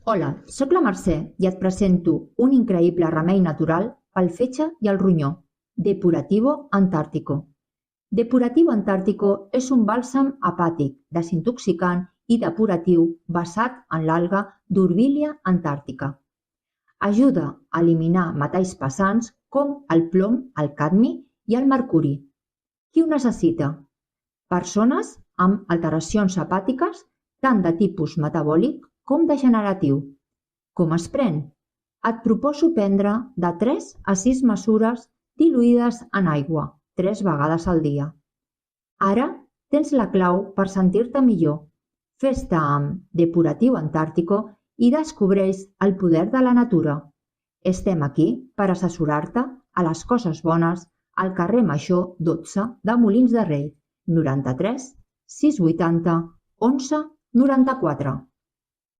Hola, sóc la Mercè i et presento un increïble remei natural pel fetge i el ronyó, Depurativo Antártico. Depurativo Antártico és un bàlsam hepàtic, desintoxicant i depuratiu basat en l'alga Durvilia antàrtica. Ajuda a eliminar metalls pesants com el plom, el cadmi i el mercuri. Qui ho necessita? Persones amb alteracions hepàtiques tant de tipus metabòlic com degeneratiu. Com es pren? Et proposo prendre de 3 a 6 mesures diluïdes en aigua 3 vegades al dia. Ara tens la clau per sentir-te millor. Fes-te amb Depurativo Antártico i descobreix el poder de la natura. Estem aquí per assessorar-te a les coses bones al carrer Major 12 de Molins de Rei, 93 680 11 94.